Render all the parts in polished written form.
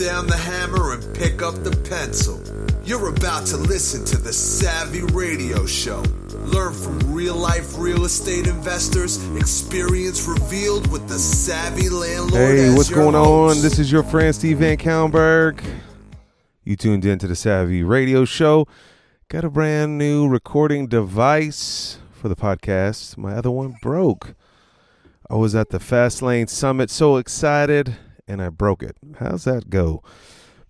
down the hammer and pick up the pencil. You're about to listen to the Savvy Radio Show. Learn from real-life real estate investors, experience revealed with the Savvy Landlord. Hey, what's going host. on? This is your friend Steve Van Kallenberg. You tuned in to the Savvy Radio Show. Got a brand new recording device for the podcast. My other one broke. I was at the Fastlane Summit, so excited, and I broke it. How's that go?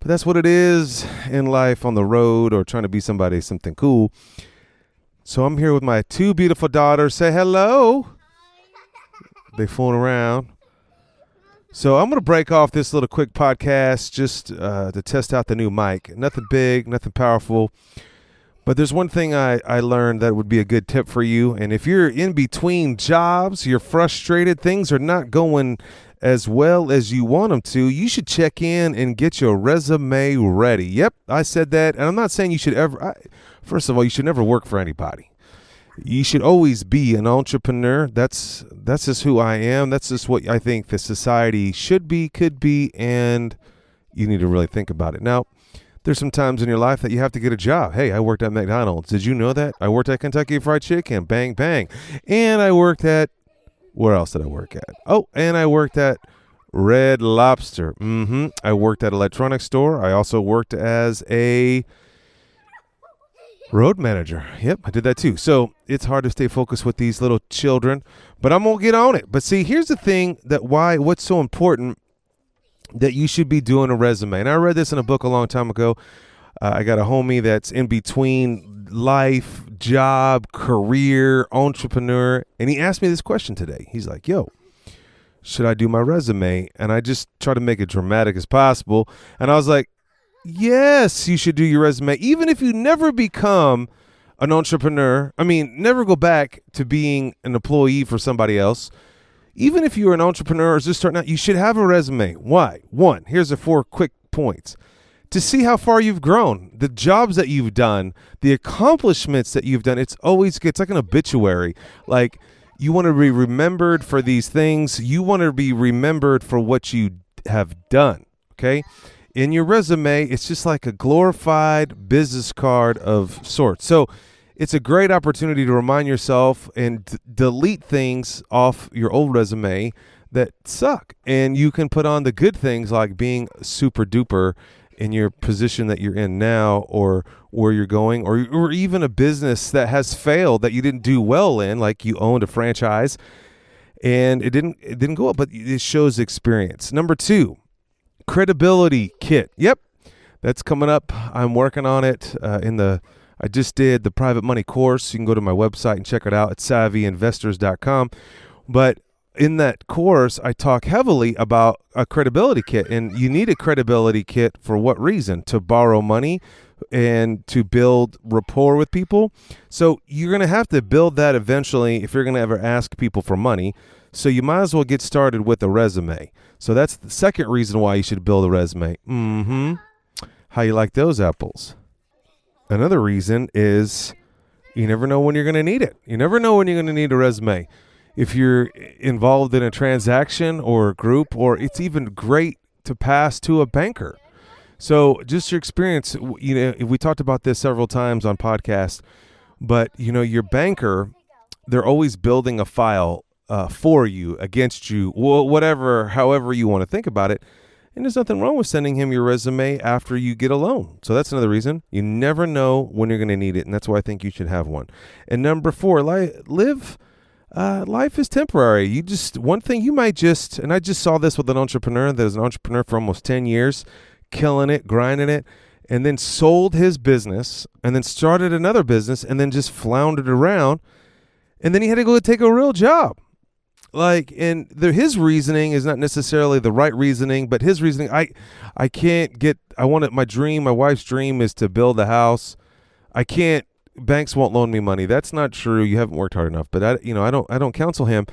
But that's what it is in life, on the road, or trying to be somebody, something cool. So I'm here with my two beautiful daughters. Say hello. They fooling around. So I'm going to break off this little quick podcast just to test out the new mic. Nothing big, nothing powerful. But there's one thing I learned that would be a good tip for you. And if you're in between jobs, you're frustrated, things are not going as well as you want them to, you should check in and get your resume ready. Yep, I said that. And I'm not saying you should ever, first of all, you should never work for anybody. You should always be an entrepreneur. That's just who I am. That's just what I think the society should be, could be, and you need to really think about it. Now, there's some times in your life that you have to get a job. Hey, I worked at McDonald's. Did you know that? I worked at Kentucky Fried Chicken. Bang, bang. And I worked at, where else did I work at? Oh, and I worked at Red Lobster. I worked at an electronics store. I also worked as a road manager. Yep, I did that too. So it's hard to stay focused with these little children, but I'm going to get on it. But see, here's the thing what's so important that you should be doing a resume. And I read this in a book a long time ago. I got a homie that's in between life, job, career, entrepreneur. And he asked me this question today. He's like, yo, should I do my resume? And I just try to make it dramatic as possible. And I was like, yes, you should do your resume. Even if you never become an entrepreneur, never go back to being an employee for somebody else. Even if you're an entrepreneur or just starting out, you should have a resume. Why? One, here's the 4 quick points. To see how far you've grown, the jobs that you've done, the accomplishments that you've done. It's like an obituary. Like, you want to be remembered for these things. You want to be remembered for what you have done, okay? In your resume, it's just like a glorified business card of sorts. So it's a great opportunity to remind yourself and delete things off your old resume that suck. And you can put on the good things like being super duper in your position that you're in now, or where you're going, or even a business that has failed that you didn't do well in, like you owned a franchise and it didn't go up, but it shows experience. Number 2, credibility kit. Yep, that's coming up. I'm working on it. I just did the private money course. You can go to my website and check it out at savvyinvestors.com. But in that course, I talk heavily about a credibility kit, and you need a credibility kit for what reason? To borrow money and to build rapport with people. So you're going to have to build that eventually if you're going to ever ask people for money. So you might as well get started with a resume. So that's the second reason why you should build a resume. How you like those apples? Another reason is you never know when you're going to need it. You never know when you're going to need a resume. If you're involved in a transaction or a group, or it's even great to pass to a banker. So just your experience, we talked about this several times on podcasts, but your banker, they're always building a file for you, against you, however you want to think about it. And there's nothing wrong with sending him your resume after you get a loan. So that's another reason. You never know when you're going to need it, and that's why I think you should have one. And number 4, life is temporary. One thing you might and I just saw this with an entrepreneur that was an entrepreneur for almost 10 years, killing it, grinding it, and then sold his business and then started another business and then just floundered around. And then he had to go take a real job. His reasoning is not necessarily the right reasoning, but his reasoning, my wife's dream is to build a house. Banks won't loan me money. That's not true. You haven't worked hard enough, but I don't counsel him,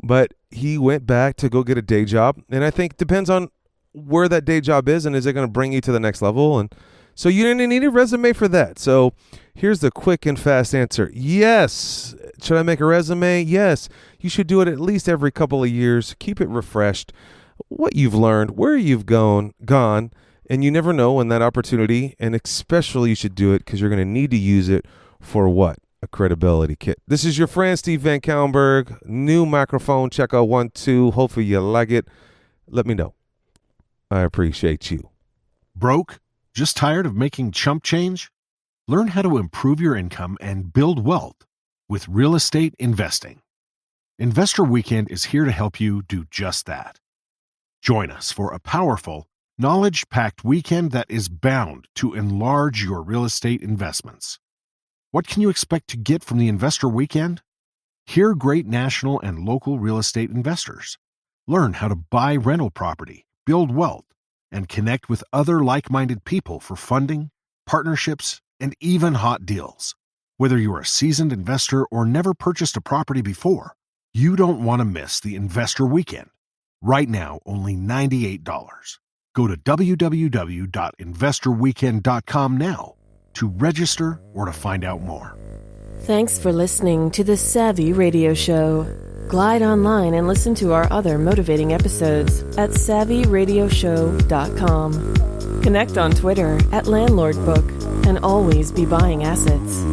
but he went back to go get a day job. And I think it depends on where that day job is, and is it going to bring you to the next level? And so you didn't need a resume for that. So here's the quick and fast answer. Yes. Should I make a resume? Yes. You should do it at least every couple of years. Keep it refreshed. What you've learned, where you've gone, And you never know when that opportunity, and especially you should do it because you're going to need to use it for what? A credibility kit. This is your friend, Steve Van Kallenberg. New microphone, check out 1, 2. Hopefully you like it. Let me know. I appreciate you. Broke? Just tired of making chump change? Learn how to improve your income and build wealth with real estate investing. Investor Weekend is here to help you do just that. Join us for a powerful, knowledge-packed weekend that is bound to enlarge your real estate investments. What can you expect to get from the Investor Weekend? Hear great national and local real estate investors. Learn how to buy rental property, build wealth, and connect with other like-minded people for funding, partnerships, and even hot deals. Whether you're a seasoned investor or never purchased a property before, you don't want to miss the Investor Weekend. Right now, only $98. Go to www.investorweekend.com now to register or to find out more. Thanks for listening to the Savvy Radio Show. Glide online and listen to our other motivating episodes at savvyradioshow.com. Connect on Twitter at LandlordBook and always be buying assets.